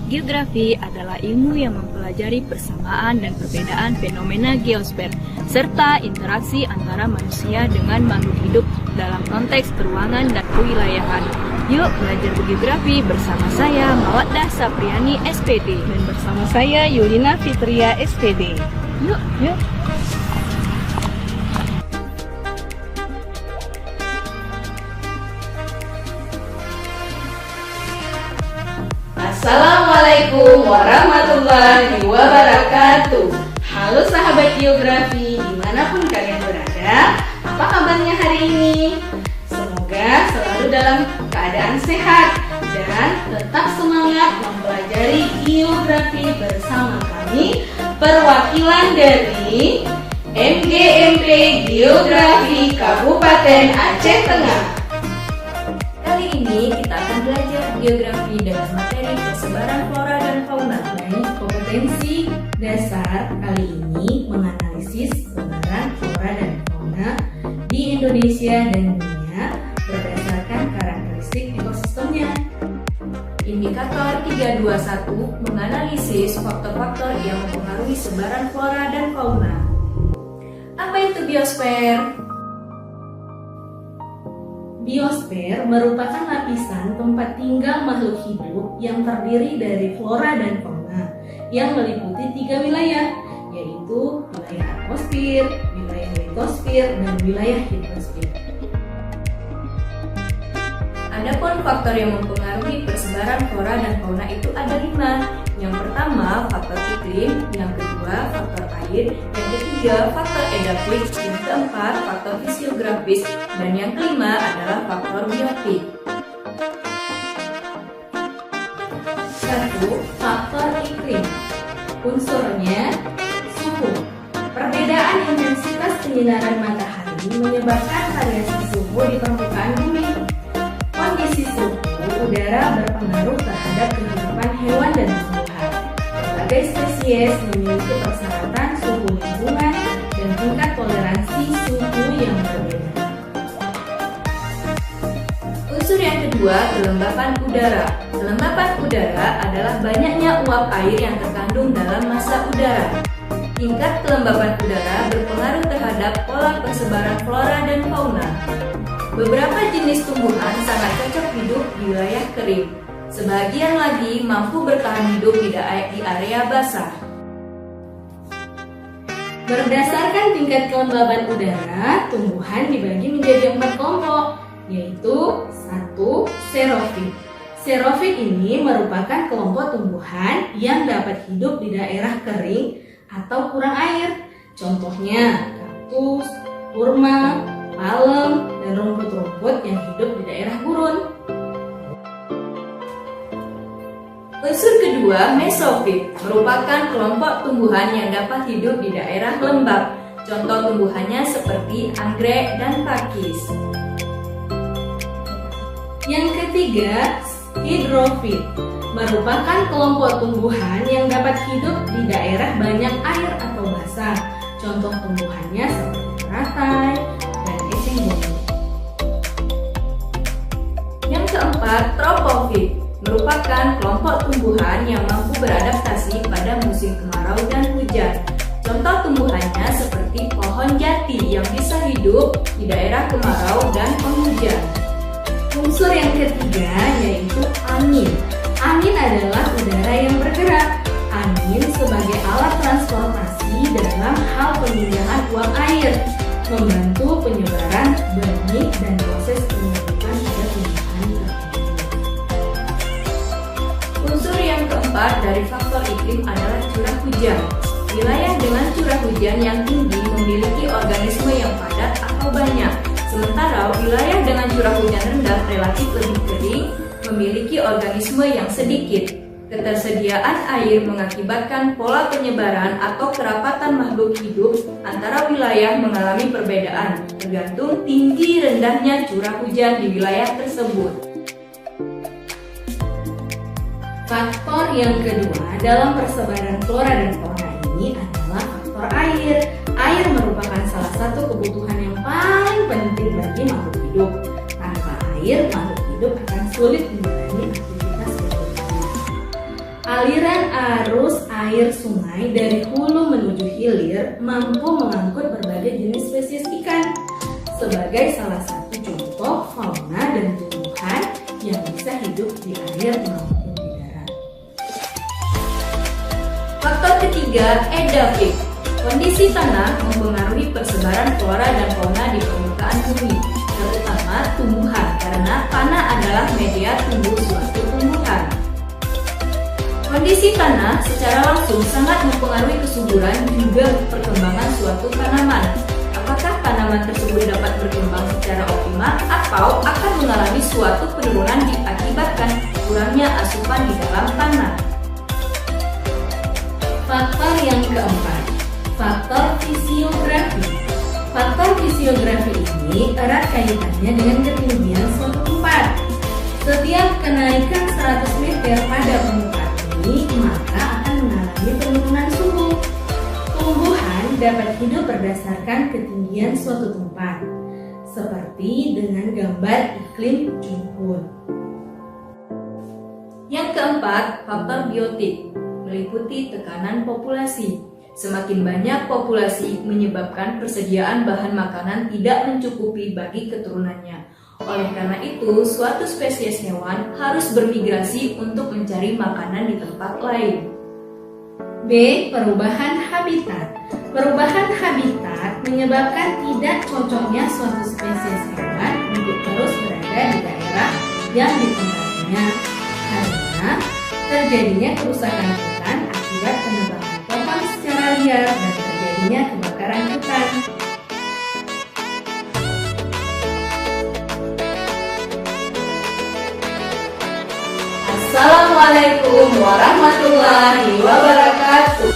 Geografi adalah ilmu yang mempelajari persamaan dan perbedaan fenomena geosfer, serta interaksi antara manusia dengan makhluk hidup dalam konteks peruangan dan kewilayahan. Yuk belajar geografi bersama saya Mawaddah Sapriani SPD dan bersama saya Yulina Fitria SPD. Yuk. Assalamualaikum warahmatullahi wabarakatuh. Halo sahabat geografi, dimanapun kalian berada, apa kabarnya hari ini? Semoga selalu dalam keadaan sehat dan tetap semangat mempelajari geografi bersama kami, perwakilan dari MGMP Geografi Kabupaten Aceh Tengah. Kali ini kita akan belajar geografi dengan materi persebaran flora dan fauna. Baik, kompetensi dasar kali ini menganalisis sebaran flora dan fauna di Indonesia dan dunia berdasarkan karakteristik ekosistemnya. Indikator 321 menganalisis faktor-faktor yang mempengaruhi sebaran flora dan fauna. Apa itu biosfer? Biosfer merupakan lapisan tempat tinggal makhluk hidup yang terdiri dari flora dan fauna yang meliputi 3 wilayah, yaitu wilayah atmosfer, wilayah litosfer, dan wilayah hidrosfer. Adapun faktor yang mempengaruhi persebaran flora dan fauna itu ada 5. Yang pertama, faktor iklim, yang kedua, faktor air, yang ketiga, faktor edafik, yang keempat, faktor fisiografis, dan yang kelima adalah faktor biotik. 1. Faktor iklim. Unsurnya suhu. Perbedaan intensitas penyinaran matahari menyebabkan variasi suhu di permukaan bumi. Kondisi suhu udara berpengaruh terhadap kehidupan hewan dan tumbuhan. Berbagai spesies memiliki persyaratan suhu lingkungan dan tingkat toleransi suhu yang berbeda. Unsur yang kedua, kelembapan udara. Kelembapan udara adalah banyaknya uap air yang terkandung dalam massa udara. Tingkat kelembapan udara berpengaruh terhadap pola persebaran flora dan fauna. Beberapa jenis tumbuhan sangat cocok hidup di wilayah kering. Sebagian lagi mampu bertahan hidup di area basah. Berdasarkan tingkat kelembaban udara, tumbuhan dibagi menjadi 4 kelompok, yaitu 1. Xerophyt. Xerophyt ini merupakan kelompok tumbuhan yang dapat hidup di daerah kering atau kurang air. Contohnya kaktus, kurma, palem, dan rumput-rumput yang hidup di daerah gurun. Unsur kedua, mesofit, merupakan kelompok tumbuhan yang dapat hidup di daerah lembab. Contoh tumbuhannya seperti anggrek dan pakis. Yang ketiga, hidrofit, merupakan kelompok tumbuhan yang dapat hidup di daerah banyak air atau basah. Contoh tumbuhannya seperti teratai dan eceng gondok. Yang keempat, tropofit, merupakan kelompok tumbuhan yang mampu beradaptasi pada musim kemarau dan hujan. Contoh tumbuhannya seperti pohon jati yang bisa hidup di daerah kemarau dan penghujan. Unsur yang ketiga yaitu angin. Angin adalah udara yang bergerak. Angin sebagai alat transportasi dalam hal pemindahan uap air, membantu penyebaran benih dan proses penyerbukan pada tumbuhan tertentu. Unsur yang keempat dari faktor iklim adalah curah hujan. Wilayah dengan curah hujan yang tinggi memiliki organisme yang padat atau banyak. Sementara wilayah dengan curah hujan rendah relatif lebih kering, memiliki organisme yang sedikit. Ketersediaan air mengakibatkan pola penyebaran atau kerapatan makhluk hidup antara wilayah mengalami perbedaan, tergantung tinggi rendahnya curah hujan di wilayah tersebut. Faktor yang kedua dalam persebaran flora dan fauna ini adalah faktor air. Air merupakan salah satu kebutuhan yang paling penting bagi makhluk hidup. Tanpa air, makhluk hidup akan sulit menjalani aktivitas berikutnya. Aliran arus air sungai dari hulu menuju hilir mampu mengangkut berbagai jenis spesies ikan sebagai salah satu contoh fauna dan tumbuhan yang bisa hidup di air maupun di darat. Faktor ketiga, edafik. Kondisi tanah mempengaruhi persebaran flora dan fauna di permukaan bumi, terutama tumbuhan, karena tanah adalah media tumbuh suatu tumbuhan. Kondisi tanah secara langsung sangat mempengaruhi kesuburan juga perkembangan suatu tanaman. Apakah tanaman tersebut dapat berkembang secara optimal atau akan mengalami suatu penurunan diakibatkan kurangnya asupan di dalam tanah. Faktor yang keempat, faktor fisiografi. Faktor fisiografi ini erat kaitannya dengan ketinggian suatu tempat. Setiap kenaikan 100 meter pada permukaan maka akan mengalami penurunan suhu. Tumbuhan dapat hidup berdasarkan ketinggian suatu tempat, seperti dengan gambar iklim Junghun. Yang keempat, faktor biotik, meliputi tekanan populasi. Semakin banyak populasi menyebabkan persediaan bahan makanan tidak mencukupi bagi keturunannya. Oleh karena itu, suatu spesies hewan harus bermigrasi untuk mencari makanan di tempat lain. B. Perubahan habitat. Perubahan habitat menyebabkan tidak cocoknya suatu spesies hewan untuk terus berada di daerah yang ditempatinya karena terjadinya kerusakan hutan akibat penebangan pohon secara liar dan terjadinya kebakaran hutan. Assalamualaikum warahmatullahi wabarakatuh.